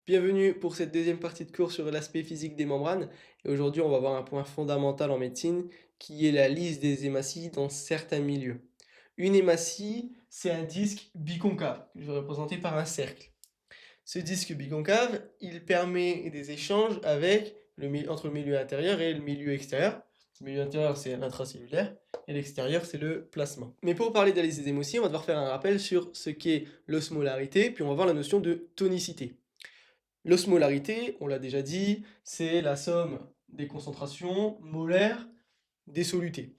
Bienvenue pour cette deuxième partie de cours sur l'aspect physique des membranes. Et aujourd'hui, on va voir un point fondamental en médecine qui est la liste des hématies dans certains milieux. Une hématie, c'est un disque biconcave que je vais représenter par un cercle. Ce disque biconcave, il permet des échanges avec entre le milieu intérieur et le milieu extérieur. Le milieu intérieur, c'est l'intracellulaire et l'extérieur, c'est le plasma. Mais pour parler de la liste des hémoties, on va devoir faire un rappel sur ce qu'est l'osmolarité, puis on va voir la notion de tonicité. L'osmolarité, on l'a déjà dit, c'est la somme des concentrations molaires des solutés.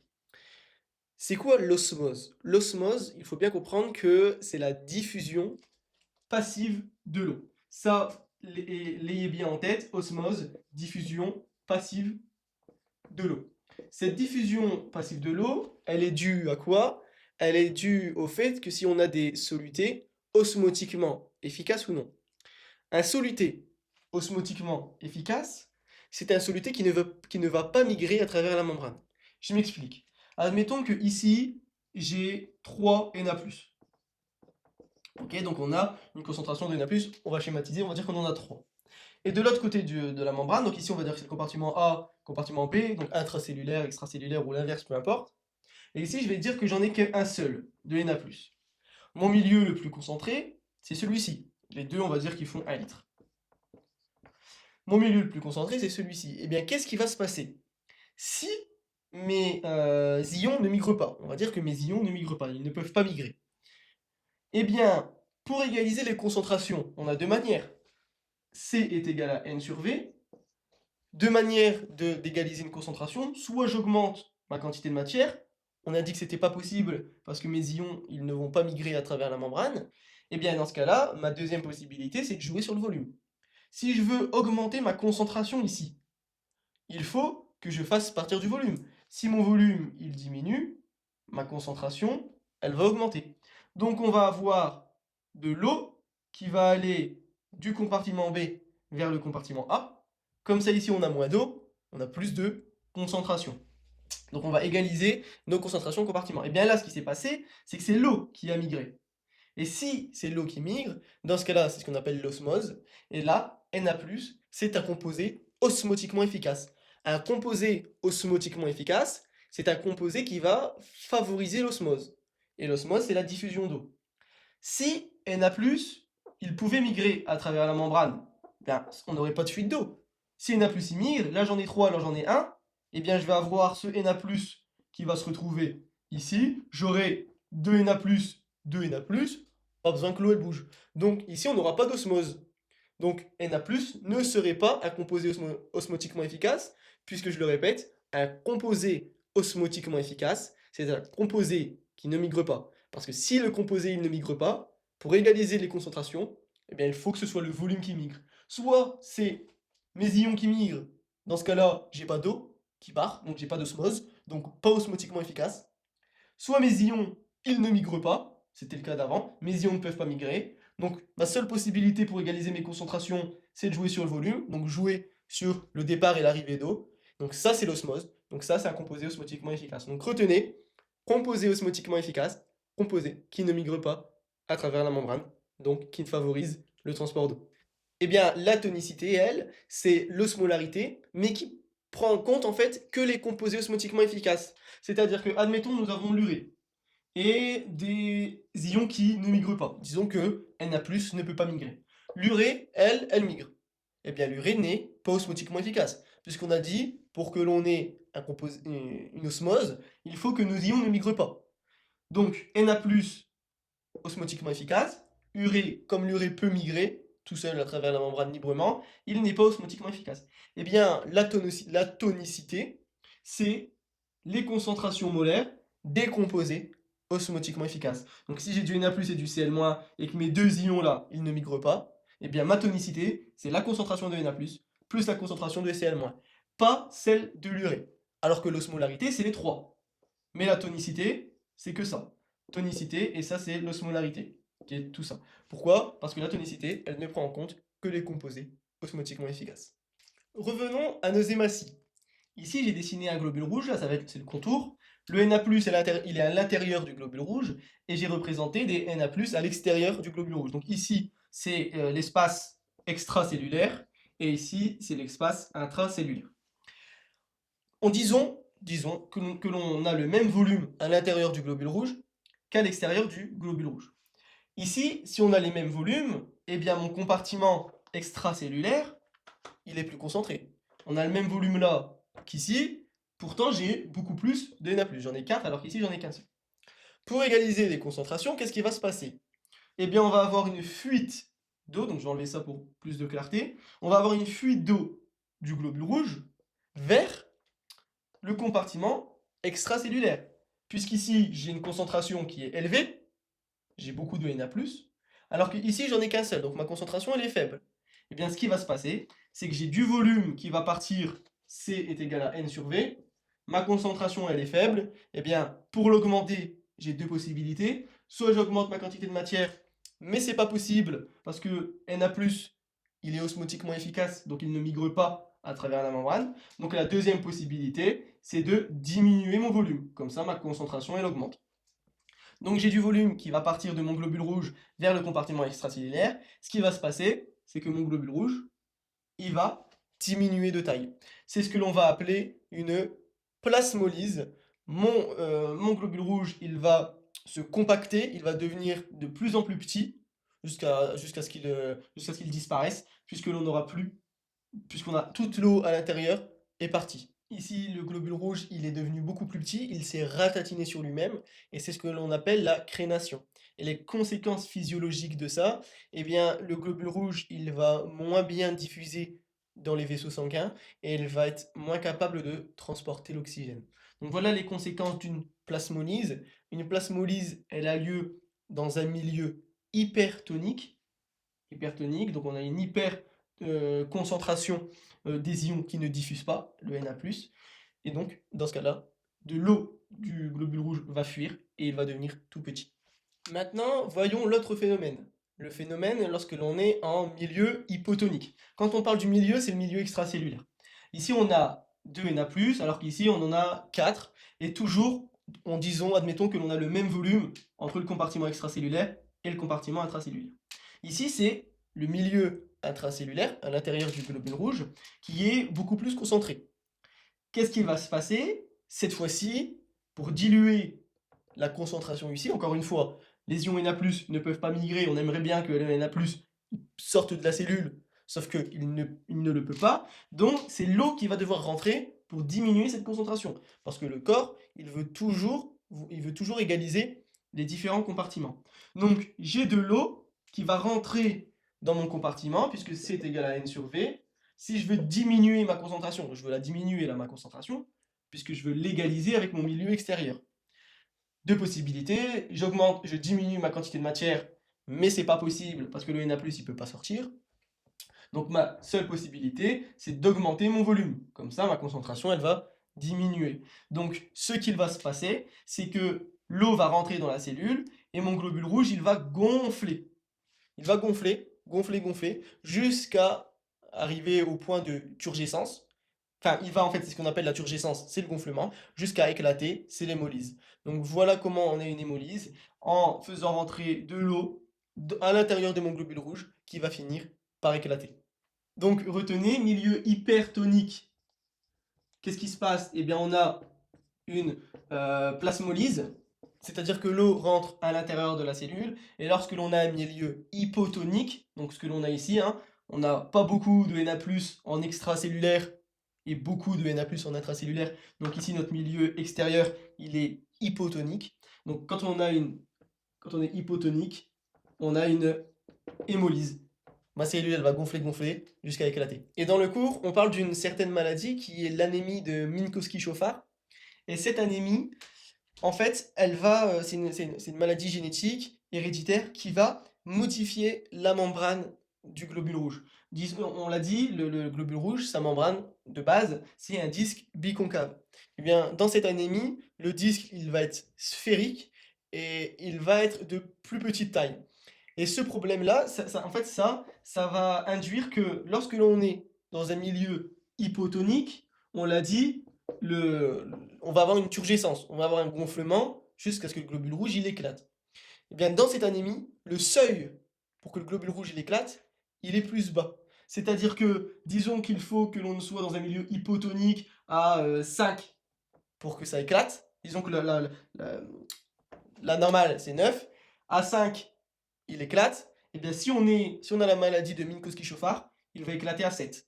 C'est quoi l'osmose? L'osmose, il faut bien comprendre que c'est la diffusion passive de l'eau. Ça, l'ayez bien en tête, osmose, diffusion passive de l'eau. Cette diffusion passive de l'eau, elle est due à quoi? Elle est due au fait que si on a des solutés osmotiquement efficaces ou non. Un soluté osmotiquement efficace, c'est un soluté qui ne va pas migrer à travers la membrane. Je m'explique. Admettons que ici, j'ai 3 Na+. Ok, donc on a une concentration de Na+, on va schématiser, on va dire qu'on en a 3. Et de l'autre côté de la membrane, donc ici on va dire que c'est le compartiment A, compartiment B, donc intracellulaire, extracellulaire ou l'inverse, peu importe. Et ici je vais dire que j'en ai qu'un seul de Na+. Mon milieu le plus concentré, c'est celui-ci. Les deux, on va dire qu'ils font 1 litre. Mon milieu le plus concentré, c'est celui-ci. Eh bien, qu'est-ce qui va se passer? Si mes ions ne migrent pas, on va dire que mes ions ne migrent pas, ils ne peuvent pas migrer. Eh bien, pour égaliser les concentrations, on a deux manières. C est égal à N sur V. Deux manières d'égaliser une concentration. Soit j'augmente ma quantité de matière. On a dit que ce n'était pas possible parce que mes ions ils ne vont pas migrer à travers la membrane. Eh bien, dans ce cas-là, ma deuxième possibilité, c'est de jouer sur le volume. Si je veux augmenter ma concentration ici, il faut que je fasse partir du volume. Si mon volume il diminue, ma concentration elle va augmenter. Donc on va avoir de l'eau qui va aller du compartiment B vers le compartiment A. Comme ça ici on a moins d'eau, on a plus de concentration. Donc on va égaliser nos concentrations au compartiment. Et bien là ce qui s'est passé, c'est que c'est l'eau qui a migré. Et si c'est l'eau qui migre, dans ce cas-là, c'est ce qu'on appelle l'osmose. Et là, Na+, c'est un composé osmotiquement efficace. Un composé osmotiquement efficace, c'est un composé qui va favoriser l'osmose. Et l'osmose, c'est la diffusion d'eau. Si Na+, il pouvait migrer à travers la membrane, bien, on n'aurait pas de fuite d'eau. Si Na+, il migre, là j'en ai 3, là j'en ai 1, eh bien je vais avoir ce Na+, qui va se retrouver ici. J'aurai 2 Na+, 2 Na+, pas besoin que l'eau elle bouge. Donc ici on n'aura pas d'osmose. Donc Na+, ne serait pas un composé osmotiquement efficace, puisque je le répète, un composé osmotiquement efficace, c'est un composé qui ne migre pas. Parce que si le composé il ne migre pas, pour égaliser les concentrations, eh bien, il faut que ce soit le volume qui migre. Soit c'est mes ions qui migrent, dans ce cas-là, j'ai pas d'eau qui part, donc j'ai pas d'osmose, donc pas osmotiquement efficace. Soit mes ions, ils ne migrent pas, c'était le cas d'avant, mes ions ne peuvent pas migrer. Donc ma seule possibilité pour égaliser mes concentrations, c'est de jouer sur le volume, donc jouer sur le départ et l'arrivée d'eau. Donc ça, c'est l'osmose. Donc ça, c'est un composé osmotiquement efficace. Donc retenez, composé osmotiquement efficace, composé qui ne migre pas à travers la membrane, donc qui favorise le transport d'eau. Eh bien, la tonicité, elle, c'est l'osmolarité, mais qui prend en compte en fait que les composés osmotiquement efficaces. C'est-à-dire que, admettons, nous avons l'urée et des ions qui ne migrent pas. Disons que Na+ ne peut pas migrer. L'urée, elle, elle migre. Eh bien, l'urée n'est pas osmotiquement efficace, puisqu'on a dit, pour que l'on ait une osmose, il faut que nos ions ne migrent pas. Donc, Na+, osmotiquement efficace, urée, comme l'urée peut migrer, tout seul à travers la membrane librement, il n'est pas osmotiquement efficace. Eh bien, la tonicité, c'est les concentrations molaires des composés osmotiquement efficaces. Donc si j'ai du Na+ et du Cl- et que mes deux ions là, ils ne migrent pas, eh bien ma tonicité, c'est la concentration de Na+, plus la concentration de Cl-, pas celle de l'urée. Alors que l'osmolarité, c'est les trois. Mais la tonicité, c'est que ça. Tonicité, et ça c'est l'osmolarité, qui est tout ça. Pourquoi? Parce que la tonicité, elle ne prend en compte que les composés osmotiquement efficaces. Revenons à nos hématies. Ici, j'ai dessiné un globule rouge, là, c'est le contour. Le Na+, il est à l'intérieur du globule rouge, et j'ai représenté des Na+, à l'extérieur du globule rouge. Donc ici, c'est l'espace extracellulaire, et ici, c'est l'espace intracellulaire. Disons que l'on a le même volume à l'intérieur du globule rouge qu'à l'extérieur du globule rouge. Ici, si on a les mêmes volumes, eh bien mon compartiment extracellulaire, il est plus concentré. On a le même volume là qu'ici, pourtant j'ai beaucoup plus de Na+. J'en ai 4 alors qu'ici j'en ai qu'un seul. Pour égaliser les concentrations, qu'est-ce qui va se passer? Eh bien on va avoir une fuite d'eau, donc je vais enlever ça pour plus de clarté. On va avoir une fuite d'eau du globule rouge vers le compartiment extracellulaire. Puisqu'ici j'ai une concentration qui est élevée, j'ai beaucoup de Na+, alors qu'ici j'en ai qu'un seul, donc ma concentration elle est faible. Et bien ce qui va se passer, c'est que j'ai du volume qui va partir, C est égal à N sur V, ma concentration elle est faible, et bien pour l'augmenter, j'ai deux possibilités, soit j'augmente ma quantité de matière, mais c'est pas possible, parce que Na+, il est osmotiquement efficace, donc il ne migre pas à travers la membrane. Donc la deuxième possibilité, c'est de diminuer mon volume, comme ça ma concentration elle augmente. Donc j'ai du volume qui va partir de mon globule rouge vers le compartiment extracellulaire. Ce qui va se passer, c'est que mon globule rouge, il va diminuer de taille. C'est ce que l'on va appeler une plasmolyse. Mon globule rouge, il va se compacter, il va devenir de plus en plus petit jusqu'à ce qu'il disparaisse, puisque l'on n'aura plus, puisqu'on a toute l'eau à l'intérieur est partie. Ici, le globule rouge, il est devenu beaucoup plus petit, il s'est ratatiné sur lui-même, et c'est ce que l'on appelle la crénation. Et les conséquences physiologiques de ça, eh bien, le globule rouge, il va moins bien diffuser dans les vaisseaux sanguins, et il va être moins capable de transporter l'oxygène. Donc voilà les conséquences d'une plasmolyse. Une plasmolyse, elle a lieu dans un milieu hypertonique, donc on a une hyper concentration des ions qui ne diffusent pas, le Na+, et donc dans ce cas-là, de l'eau du globule rouge va fuir et il va devenir tout petit. Maintenant, voyons l'autre phénomène. Le phénomène lorsque l'on est en milieu hypotonique. Quand on parle du milieu, c'est le milieu extracellulaire. Ici, on a 2 Na+, alors qu'ici, on en a 4, et toujours, admettons que l'on a le même volume entre le compartiment extracellulaire et le compartiment intracellulaire. Ici, c'est le milieu intracellulaire, à l'intérieur du globule rouge, qui est beaucoup plus concentré. Qu'est-ce qui va se passer cette fois-ci pour diluer la concentration ici? Encore une fois, les ions Na+, ne peuvent pas migrer, on aimerait bien que le Na+, sorte de la cellule, sauf qu'il ne le peut pas. Donc, c'est l'eau qui va devoir rentrer pour diminuer cette concentration. Parce que le corps, il veut toujours égaliser les différents compartiments. Donc, j'ai de l'eau qui va rentrer dans mon compartiment, puisque C est égal à N sur V. Si je veux diminuer ma concentration, je veux la diminuer là, ma concentration, puisque je veux l'égaliser avec mon milieu extérieur. Deux possibilités, je diminue ma quantité de matière, mais c'est pas possible parce que le Na+, il peut pas sortir. Donc ma seule possibilité, c'est d'augmenter mon volume. Comme ça, ma concentration, elle va diminuer. Donc ce qu'il va se passer, c'est que l'eau va rentrer dans la cellule et mon globule rouge, il va gonfler. Il va gonfler, gonfler, gonfler, jusqu'à arriver au point de turgescence. Enfin, en fait, c'est ce qu'on appelle la turgescence, c'est le gonflement, jusqu'à éclater, c'est l'hémolyse. Donc voilà comment on a une hémolyse, en faisant rentrer de l'eau à l'intérieur de mon globule rouge, qui va finir par éclater. Donc retenez, milieu hypertonique, qu'est-ce qui se passe? Eh bien on a une plasmolyse, c'est-à-dire que l'eau rentre à l'intérieur de la cellule, et lorsque l'on a un milieu hypotonique, donc ce que l'on a ici, hein, on n'a pas beaucoup de Na+, en extracellulaire, et beaucoup de Na+, en intracellulaire, donc ici notre milieu extérieur, il est hypotonique. Donc quand on est hypotonique, on a une hémolyse. Ma cellule, elle va gonfler, gonfler, jusqu'à éclater. Et dans le cours, on parle d'une certaine maladie qui est l'anémie de Minkowski-Schoffer. Et cette anémie, en fait, c'est une maladie génétique, héréditaire, qui va modifier la membrane du globule rouge. On l'a dit, le globule rouge, sa membrane de base, c'est un disque biconcave. Eh bien, dans cette anémie, le disque, il va être sphérique et il va être de plus petite taille. Et ce problème-là, ça va induire que lorsque l'on est dans un milieu hypotonique, on l'a dit, on va avoir une turgescence, on va avoir un gonflement jusqu'à ce que le globule rouge il éclate. Et bien dans cette anémie, le seuil pour que le globule rouge il éclate, il est plus bas. C'est-à-dire que, disons qu'il faut que l'on soit dans un milieu hypotonique à 5 pour que ça éclate. Disons que la normale, c'est 9. À 5, il éclate. Et bien, si on a la maladie de Minkowski-Schoffard, il va éclater à 7.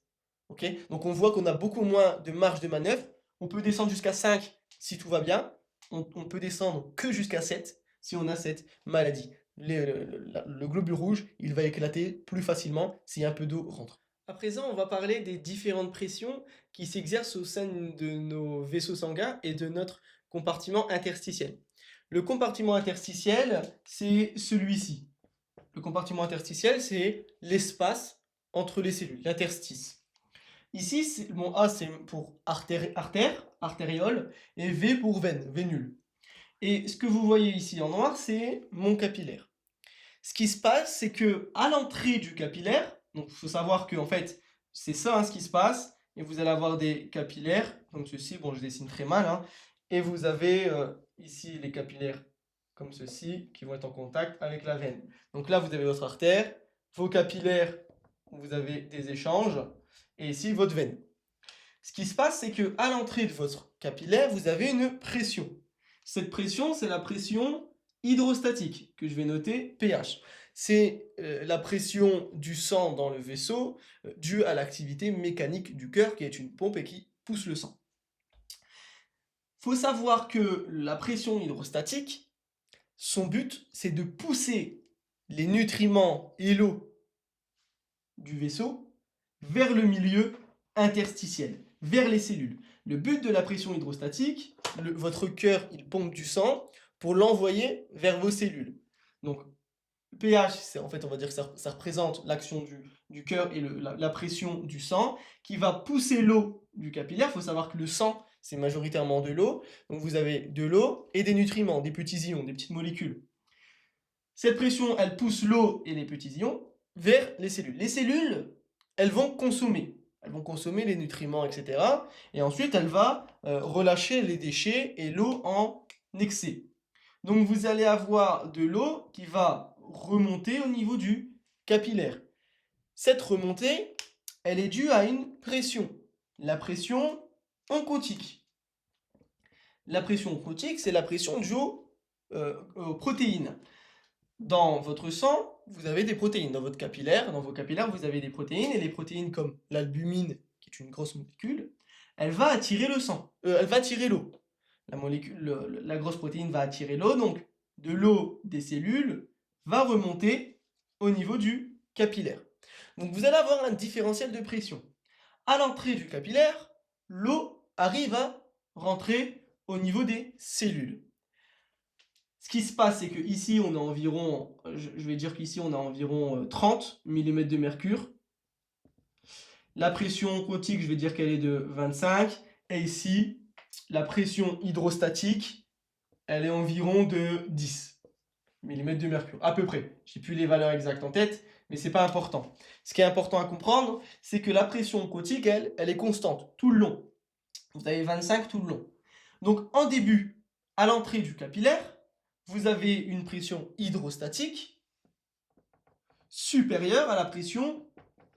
Ok. Donc, on voit qu'on a beaucoup moins de marge de manœuvre. On peut descendre jusqu'à 5 si tout va bien. On peut descendre que jusqu'à 7 si on a cette maladie. Le globule rouge, il va éclater plus facilement si un peu d'eau rentre. À présent, on va parler des différentes pressions qui s'exercent au sein de nos vaisseaux sanguins et de notre compartiment interstitiel. Le compartiment interstitiel, c'est celui-ci. Le compartiment interstitiel, c'est l'espace entre les cellules, l'interstice. Ici, mon A, c'est pour artériole, et V pour veine, vénule. Et ce que vous voyez ici en noir, c'est mon capillaire. Ce qui se passe, c'est que à l'entrée du capillaire, donc il faut savoir que en fait, c'est ça hein, ce qui se passe, et vous allez avoir des capillaires, comme ceci, bon je dessine très mal, hein, et vous avez ici les capillaires comme ceci, qui vont être en contact avec la veine. Donc là, vous avez votre artère, vos capillaires, vous avez des échanges, et ici votre veine. Ce qui se passe, c'est que à l'entrée de votre capillaire, vous avez une pression. Cette pression, c'est la pression hydrostatique, que je vais noter pH. C'est la pression du sang dans le vaisseau due à l'activité mécanique du cœur, qui est une pompe et qui pousse le sang. Il faut savoir que la pression hydrostatique, son but, c'est de pousser les nutriments et l'eau du vaisseau vers le milieu interstitiel, vers les cellules. Le but de la pression hydrostatique, votre cœur, il pompe du sang pour l'envoyer vers vos cellules. Donc, pH, en fait, on va dire que ça représente l'action du cœur et la pression du sang qui va pousser l'eau du capillaire. Il faut savoir que le sang, c'est majoritairement de l'eau. Donc, vous avez de l'eau et des nutriments, des petits ions, des petites molécules. Cette pression, elle pousse l'eau et les petits ions vers les cellules. Les cellules, elles vont consommer. Elles vont consommer les nutriments, etc. Et ensuite, elle va relâcher les déchets et l'eau en excès. Donc, vous allez avoir de l'eau qui va remonter au niveau du capillaire. Cette remontée, elle est due à une pression. La pression oncotique. La pression oncotique, c'est la pression due aux protéines. Dans votre sang, vous avez des protéines. Dans votre capillaire, dans vos capillaires, vous avez des protéines. Et les protéines comme l'albumine, qui est une grosse molécule, elle va attirer le sang. Elle va attirer l'eau. La grosse protéine va attirer l'eau. Donc, de l'eau des cellules va remonter au niveau du capillaire. Donc, vous allez avoir un différentiel de pression. À l'entrée du capillaire, l'eau arrive à rentrer au niveau des cellules. Ce qui se passe, c'est qu'ici, on a environ, je vais dire qu'ici, on a environ 30 mm de mercure. La pression oncotique, je vais dire qu'elle est de 25. Et ici, la pression hydrostatique, elle est environ de 10 mm de mercure, à peu près. Je n'ai plus les valeurs exactes en tête, mais ce n'est pas important. Ce qui est important à comprendre, c'est que la pression oncotique, elle est constante tout le long. Vous avez 25 tout le long. Donc, en début, à l'entrée du capillaire, vous avez une pression hydrostatique supérieure à la pression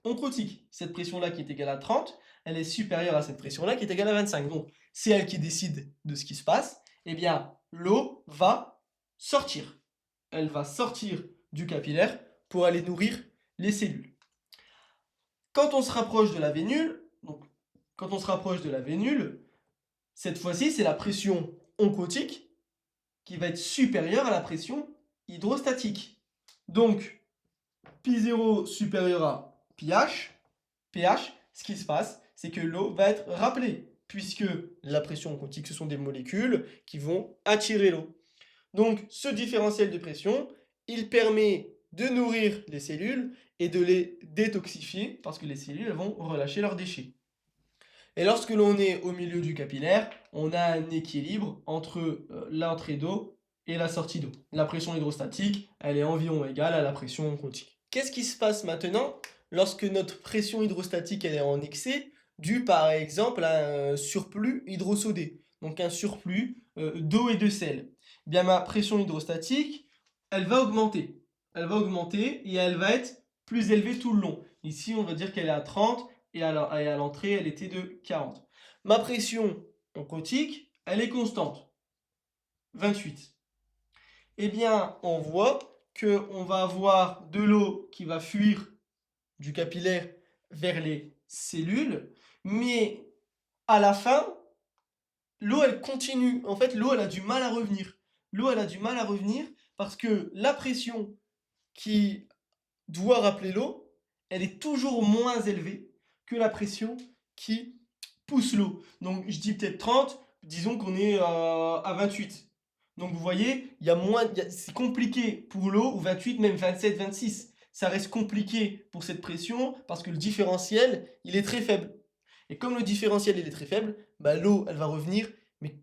oncotique. Cette pression-là qui est égale à 30, elle est supérieure à cette pression-là qui est égale à 25. Donc, c'est elle qui décide de ce qui se passe. Eh bien, l'eau va sortir. Elle va sortir du capillaire pour aller nourrir les cellules. Quand on se rapproche de la vénule, cette fois-ci, c'est la pression oncotique qui va être supérieure à la pression hydrostatique. Donc, Pi0 supérieur à pH, ce qui se passe, c'est que l'eau va être rappelée, puisque la pression oncotique, ce sont des molécules qui vont attirer l'eau. Donc, ce différentiel de pression, il permet de nourrir les cellules et de les détoxifier, parce que les cellules vont relâcher leurs déchets. Et lorsque l'on est au milieu du capillaire, on a un équilibre entre l'entrée d'eau et la sortie d'eau. La pression hydrostatique, elle est environ égale à la pression oncotique. Qu'est-ce qui se passe maintenant lorsque notre pression hydrostatique elle est en excès, dû par exemple à un surplus hydrosodé, donc un surplus d'eau et de sel? Bien, ma pression hydrostatique, elle va augmenter. Elle va augmenter et elle va être plus élevée tout le long. Ici, on va dire qu'elle est à 30 et à l'entrée, elle était de 40. Ma pression oncotique, elle est constante, 28. Eh bien, on voit qu'on va avoir de l'eau qui va fuir du capillaire vers les cellules, mais à la fin, l'eau, elle continue. En fait, l'eau, elle a du mal à revenir. L'eau, elle a du mal à revenir parce que la pression qui doit rappeler l'eau, elle est toujours moins élevée que la pression qui pousse l'eau. Donc, je dis peut-être 30, disons qu'on est à 28. Donc, vous voyez, c'est compliqué pour l'eau, ou 28, même 27, 26. Ça reste compliqué pour cette pression parce que le différentiel, il est très faible. Et comme le différentiel il est très faible, bah, l'eau elle va revenir, mais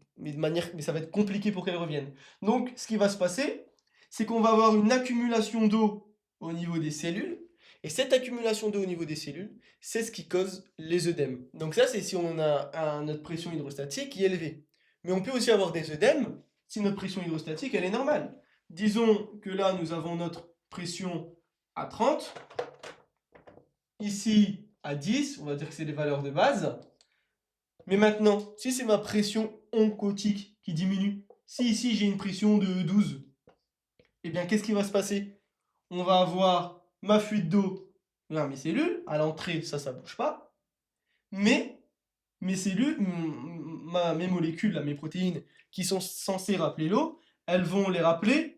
ça va être compliqué pour qu'elle revienne. Donc ce qui va se passer, c'est qu'on va avoir une accumulation d'eau au niveau des cellules, et cette accumulation d'eau au niveau des cellules, c'est ce qui cause les œdèmes. Donc ça c'est si on a notre pression hydrostatique qui est élevée. Mais on peut aussi avoir des œdèmes si notre pression hydrostatique elle est normale. Disons que là nous avons notre pression à 30, ici à 10, on va dire que c'est les valeurs de base. Mais maintenant, si c'est ma pression oncotique qui diminue, si ici j'ai une pression de 12, eh bien qu'est-ce qui va se passer? On va avoir ma fuite d'eau vers mes cellules, à l'entrée ça ne bouge pas, mais mes cellules, mes molécules, là, mes protéines qui sont censées rappeler l'eau, elles vont les rappeler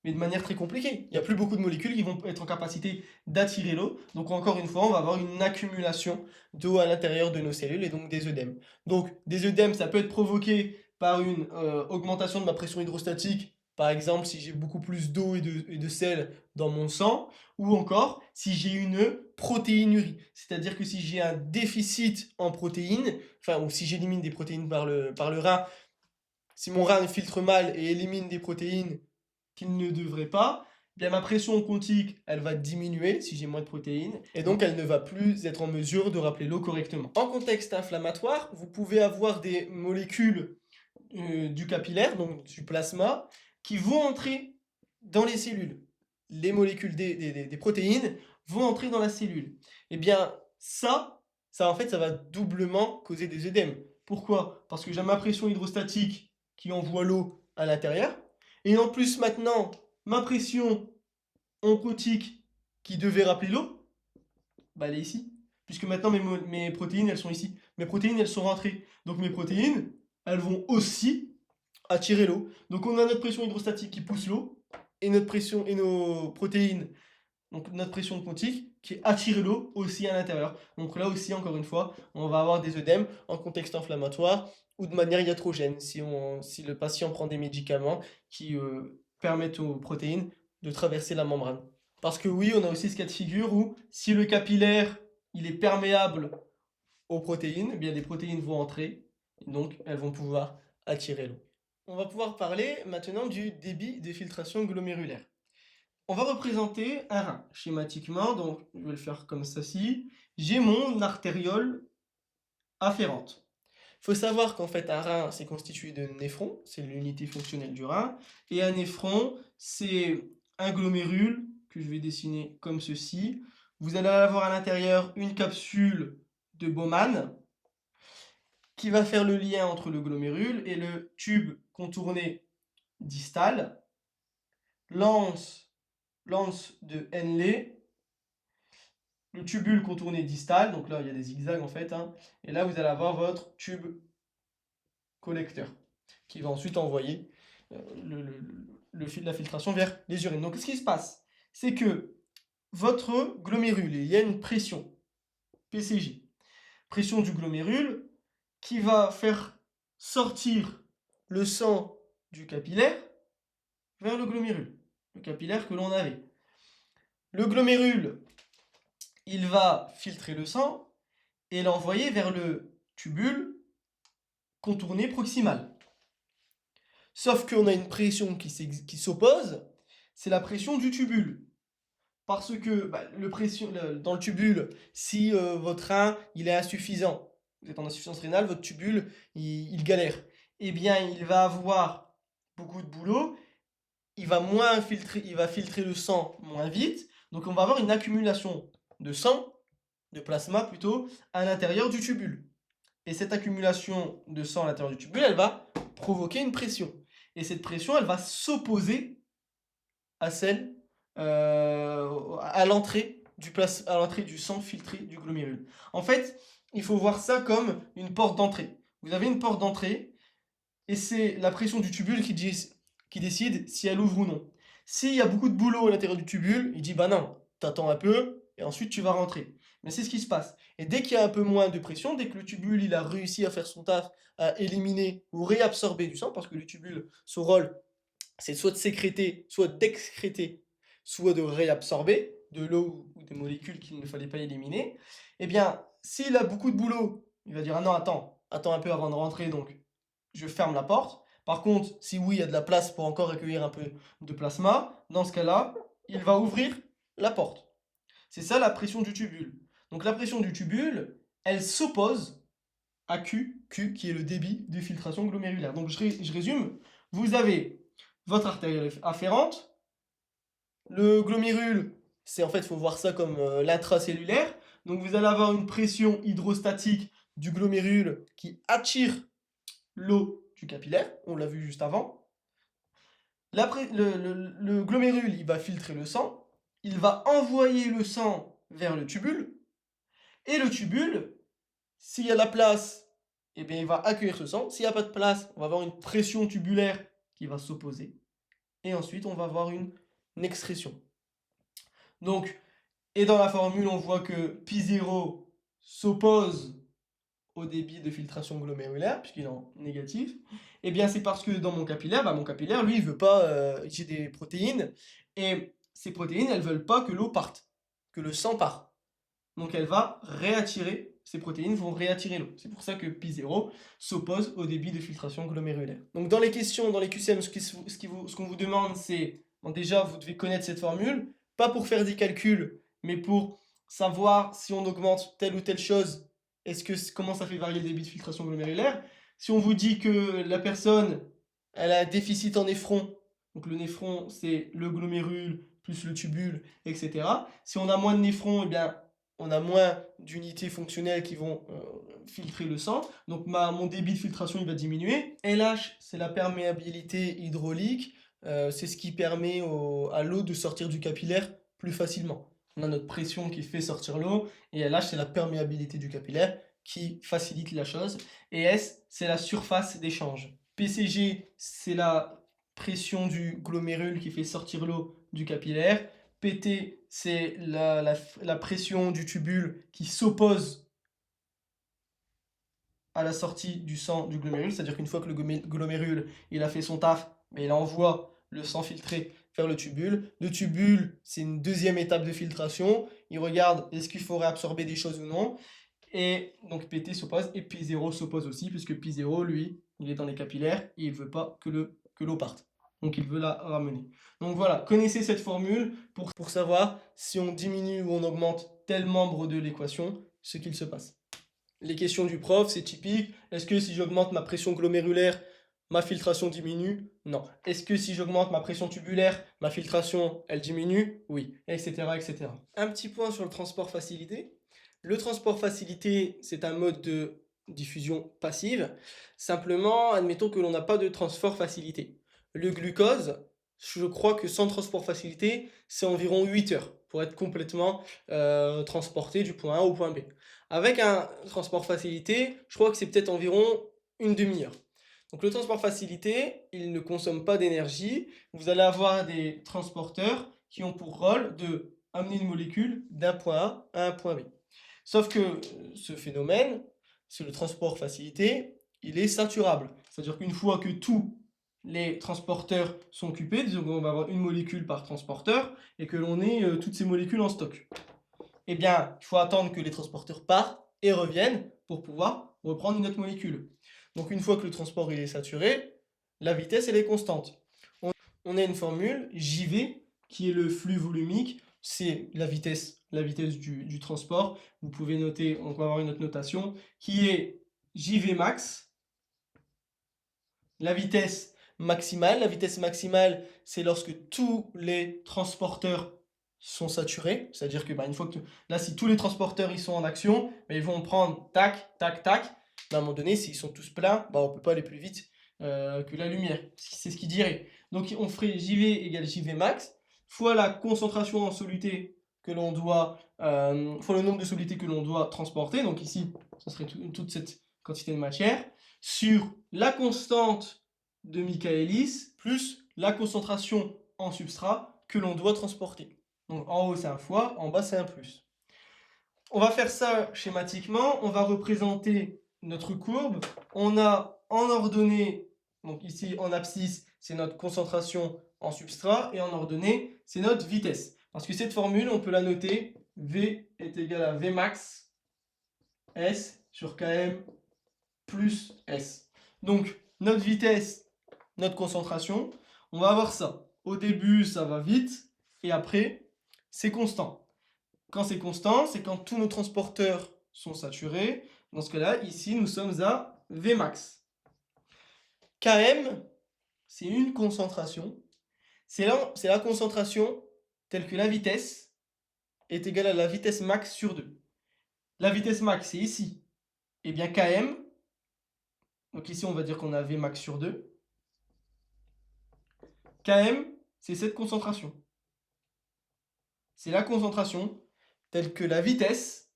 mais de manière très compliquée. Il n'y a plus beaucoup de molécules qui vont être en capacité d'attirer l'eau. Donc encore une fois, on va avoir une accumulation d'eau à l'intérieur de nos cellules et donc des œdèmes. Donc des œdèmes, ça peut être provoqué par une augmentation de ma pression hydrostatique, par exemple si j'ai beaucoup plus d'eau et de sel dans mon sang, ou encore si j'ai une protéinurie, c'est-à-dire que si j'ai un déficit en protéines, enfin ou si j'élimine des protéines par le rein, si mon rein filtre mal et élimine des protéines qu'il ne devrait pas, eh bien ma pression oncotique, elle va diminuer si j'ai moins de protéines, et donc elle ne va plus être en mesure de rappeler l'eau correctement. En contexte inflammatoire, vous pouvez avoir des molécules du capillaire, donc du plasma, qui vont entrer dans les cellules. Les molécules des protéines vont entrer dans la cellule. Eh bien ça en fait, ça va doublement causer des œdèmes. Pourquoi? Parce que j'ai ma pression hydrostatique qui envoie l'eau à l'intérieur, et en plus maintenant, ma pression oncotique qui devait rappeler l'eau, bah, elle est ici. Puisque maintenant mes protéines, elles sont ici. Mes protéines, elles sont rentrées. Donc mes protéines, elles vont aussi attirer l'eau. Donc on a notre pression hydrostatique qui pousse l'eau, et notre pression et nos protéines, donc notre pression oncotique, qui attire l'eau aussi à l'intérieur. Donc là aussi, encore une fois, on va avoir des œdèmes en contexte inflammatoire ou de manière iatrogène, si le patient prend des médicaments qui permettent aux protéines de traverser la membrane. Parce que oui, on a aussi ce cas de figure où si le capillaire il est perméable aux protéines, eh bien les protéines vont entrer, et donc elles vont pouvoir attirer l'eau. On va pouvoir parler maintenant du débit de filtration glomérulaire. On va représenter un rein schématiquement, donc je vais le faire comme ceci. J'ai mon artériole afférente. Il faut savoir qu'en fait un rein c'est constitué de néphrons, c'est l'unité fonctionnelle du rein, et un néphron c'est un glomérule que je vais dessiner comme ceci. Vous allez avoir à l'intérieur une capsule de Bowman qui va faire le lien entre le glomérule et le tube contourné distal, l'anse de Henle, le tubule contourné distal, donc là il y a des zigzags en fait, hein, et là vous allez avoir votre tube collecteur qui va ensuite envoyer la filtration vers les urines. Donc ce qui se passe, c'est que votre glomérule, il y a une pression, PCJ, pression du glomérule, qui va faire sortir le sang du capillaire vers le glomérule, le capillaire que l'on avait. Le glomérule, il va filtrer le sang et l'envoyer vers le tubule contourné proximal. Sauf qu'on a une pression qui s'oppose, c'est la pression du tubule. Parce que dans le tubule, si votre rein il est insuffisant, vous êtes en insuffisance rénale, votre tubule il galère, eh bien il va avoir beaucoup de boulot, il va filtrer le sang moins vite, Donc on va avoir une accumulation de sang, de plasma plutôt, à l'intérieur du tubule. Et cette accumulation de sang à l'intérieur du tubule, elle va provoquer une pression. Et cette pression, elle va s'opposer à celle à l'entrée du sang filtré du glomérule. En fait, il faut voir ça comme une porte d'entrée. Vous avez une porte d'entrée et c'est la pression du tubule qui décide si elle ouvre ou non. S'il y a beaucoup de boulot à l'intérieur du tubule, il dit bah non, t'attends un peu et ensuite tu vas rentrer. Mais c'est ce qui se passe. Et dès qu'il y a un peu moins de pression, dès que le tubule il a réussi à faire son taf, à éliminer ou réabsorber du sang, parce que le tubule, son rôle, c'est soit de sécréter, soit d'excréter, soit de réabsorber de l'eau ou des molécules qu'il ne fallait pas éliminer, eh bien, s'il a beaucoup de boulot, il va dire ah non, attends un peu avant de rentrer, donc je ferme la porte. Par contre, si oui, il y a de la place pour encore accueillir un peu de plasma, dans ce cas-là, il va ouvrir la porte. C'est ça la pression du tubule. Donc la pression du tubule, elle s'oppose à Q qui est le débit de filtration glomérulaire. Donc je résume, vous avez votre artère afférente, le glomérule, c'est en fait, il faut voir ça comme l'intracellulaire. Donc vous allez avoir une pression hydrostatique du glomérule qui attire l'eau du capillaire, on l'a vu juste avant. Le glomérule, il va filtrer le sang, il va envoyer le sang vers le tubule, et le tubule, s'il y a de la place, eh bien, il va accueillir ce sang. S'il n'y a pas de place, on va avoir une pression tubulaire qui va s'opposer. Et ensuite, on va avoir une excrétion. Donc, et dans la formule, on voit que Pi0 s'oppose au débit de filtration glomérulaire, puisqu'il est en négatif. Eh bien, c'est parce que dans mon capillaire, lui, il veut pas, j'ai des protéines, et ces protéines, elles veulent pas que l'eau parte, que le sang parte. Donc elle va réattirer, ces protéines vont réattirer l'eau. C'est pour ça que Pi0 s'oppose au débit de filtration glomérulaire. Donc dans les questions, dans les QCM, ce qu'on vous demande, c'est, bon, déjà, vous devez connaître cette formule, pas pour faire des calculs, mais pour savoir si on augmente telle ou telle chose, comment ça fait varier le débit de filtration glomérulaire. Si on vous dit que la personne, elle a un déficit en néphron, donc le néphron, c'est le glomérule plus le tubule, etc. Si on a moins de néphrons, eh bien, on a moins d'unités fonctionnelles qui vont filtrer le sang. Donc mon débit de filtration il va diminuer. LH, c'est la perméabilité hydraulique. C'est ce qui permet à l'eau de sortir du capillaire plus facilement. On a notre pression qui fait sortir l'eau. Et LH, c'est la perméabilité du capillaire qui facilite la chose. Et S, c'est la surface d'échange. PCG, c'est la pression du glomérule qui fait sortir l'eau du capillaire. PT, c'est la pression du tubule qui s'oppose à la sortie du sang du glomérule, c'est-à-dire qu'une fois que le glomérule il a fait son taf, mais il envoie le sang filtré vers le tubule. Le tubule, c'est une deuxième étape de filtration. Il regarde est-ce qu'il faut réabsorber des choses ou non. Et donc PT s'oppose et Pi0 s'oppose aussi, puisque Pi0, lui, il est dans les capillaires et il ne veut pas que l'eau parte. Donc il veut la ramener. Donc voilà, connaissez cette formule pour savoir si on diminue ou on augmente tel membre de l'équation, ce qu'il se passe. Les questions du prof, c'est typique. Est-ce que si j'augmente ma pression glomérulaire, ma filtration diminue? Non. Est-ce que si j'augmente ma pression tubulaire, ma filtration, elle diminue? Oui, etc., etc. Un petit point sur le transport facilité. Le transport facilité, c'est un mode de diffusion passive. Simplement, admettons que l'on n'a pas de transport facilité. Le glucose, je crois que sans transport facilité, c'est environ 8 heures pour être complètement transporté du point A au point B. Avec un transport facilité, je crois que c'est peut-être environ une demi-heure. Donc le transport facilité, il ne consomme pas d'énergie. Vous allez avoir des transporteurs qui ont pour rôle de amener une molécule d'un point A à un point B. Sauf que ce phénomène, c'est le transport facilité, il est saturable. C'est-à-dire qu'une fois que tous les transporteurs sont occupés, disons qu'on va avoir une molécule par transporteur et que l'on ait toutes ces molécules en stock. Eh bien, il faut attendre que les transporteurs partent et reviennent pour pouvoir reprendre une autre molécule. Donc une fois que le transport il est saturé, la vitesse elle est constante. On a une formule JV qui est le flux volumique, c'est la vitesse du transport. Vous pouvez noter, on va avoir une autre notation qui est JV max, la vitesse maximale. La vitesse maximale, c'est lorsque tous les transporteurs sont saturés, c'est-à-dire que une fois que là, si tous les transporteurs ils sont en action, ils vont prendre tac, tac, tac. À un moment donné, s'ils sont tous pleins, on ne peut pas aller plus vite que la lumière. C'est ce qu'il dirait. Donc on ferait JV égale JV max fois la concentration en soluté que l'on doit, fois le nombre de solutés que l'on doit transporter. Donc ici, ça serait toute cette quantité de matière, sur la constante de Michaelis plus la concentration en substrat que l'on doit transporter. Donc en haut c'est un fois, en bas c'est un plus. On va faire ça schématiquement, on va représenter notre courbe. On a en ordonnée, donc ici en abscisse, c'est notre concentration en substrat, et en ordonnée, c'est notre vitesse. Parce que cette formule, on peut la noter, V est égal à V max S sur Km plus S. Donc notre vitesse, notre concentration, on va avoir ça. Au début, ça va vite, et après, c'est constant. Quand c'est constant, c'est quand tous nos transporteurs sont saturés. Dans ce cas-là, ici, nous sommes à Vmax. Km, c'est une concentration. C'est la concentration telle que la vitesse est égale à la vitesse max sur 2. La vitesse max, c'est ici. Et bien Km, donc ici, on va dire qu'on a Vmax sur 2. Km, c'est cette concentration. C'est la concentration telle que la vitesse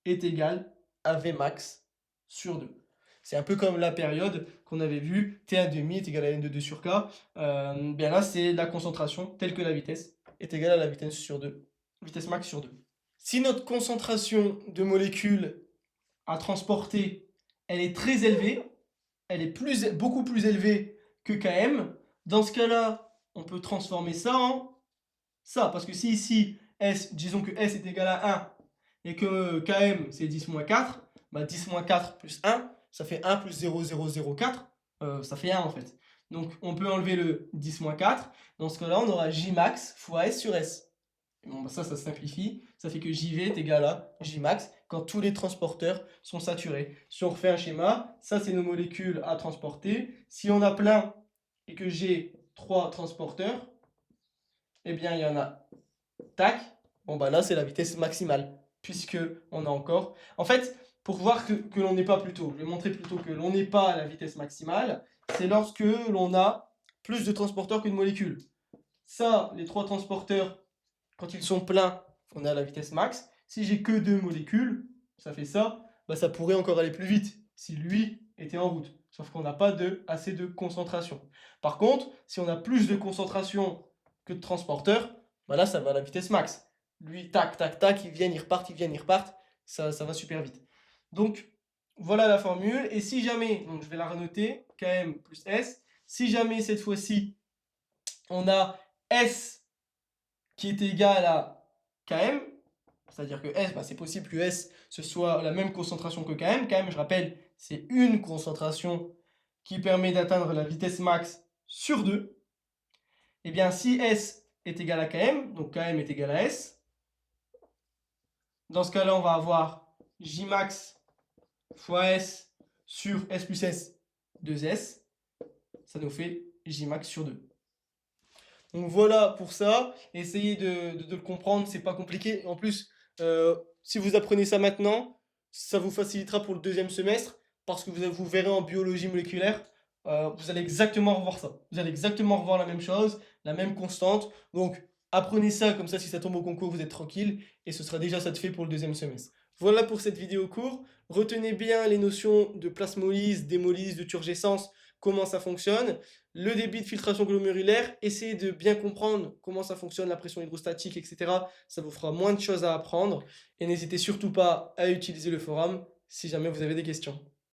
est égale à Vmax sur 2. C'est un peu comme la période qu'on avait vue, T1,5 est égal à N de 2 sur K. Bien là, c'est la concentration telle que la vitesse est égale à la vitesse sur 2, vitesse max sur 2. Si notre concentration de molécules à transporter, elle est très élevée, elle est beaucoup plus élevée que Km, dans ce cas-là, on peut transformer ça en ça. Parce que si ici, S, disons que S est égal à 1 et que Km c'est 10-4, 10-4 plus 1, ça fait 1 plus 0,004, ça fait 1 en fait. Donc on peut enlever le 10-4, dans ce cas-là on aura Jmax fois S sur S. Bon, ça simplifie, ça fait que JV est égal à Jmax quand tous les transporteurs sont saturés. Si on refait un schéma, ça c'est nos molécules à transporter. Si on a plein et que j'ai 3 transporteurs, eh bien il y en a, tac, là c'est la vitesse maximale, puisque on a encore... En fait, pour voir que l'on n'est pas plutôt, je vais montrer plutôt que l'on n'est pas à la vitesse maximale, c'est lorsque l'on a plus de transporteurs que de molécules. Ça, les 3 transporteurs, quand ils sont pleins, on est à la vitesse max. Si j'ai que 2 molécules, ça fait ça, ça pourrait encore aller plus vite si lui était en route. Sauf qu'on n'a pas assez de concentration. Par contre, si on a plus de concentration que de transporteurs, là ça va à la vitesse max. Lui, tac, tac, tac, ils viennent, ils repartent, ça va super vite. Donc, voilà la formule. Et si jamais, donc je vais la renoter, Km plus S, si jamais cette fois-ci, on a S qui est égal à Km, c'est-à-dire que S, c'est possible que S ce soit la même concentration que Km. Km, je rappelle, c'est une concentration qui permet d'atteindre la vitesse max sur 2. Et bien, si S est égal à Km, donc Km est égal à S, dans ce cas-là, on va avoir Jmax fois S sur S plus S, 2S. Ça nous fait Jmax sur 2. Donc voilà pour ça. Essayez de le comprendre, c'est pas compliqué. En plus, si vous apprenez ça maintenant, ça vous facilitera pour le deuxième semestre, parce que vous verrez en biologie moléculaire, vous allez exactement revoir ça. Vous allez exactement revoir la même chose, la même constante. Donc apprenez ça, comme ça si ça tombe au concours, vous êtes tranquille, et ce sera déjà ça de fait pour le deuxième semestre. Voilà pour cette vidéo court. Retenez bien les notions de plasmolyse, d'hémolyse, de turgescence, comment ça fonctionne, le débit de filtration glomérulaire, essayez de bien comprendre comment ça fonctionne, la pression hydrostatique, etc. Ça vous fera moins de choses à apprendre. Et n'hésitez surtout pas à utiliser le forum si jamais vous avez des questions.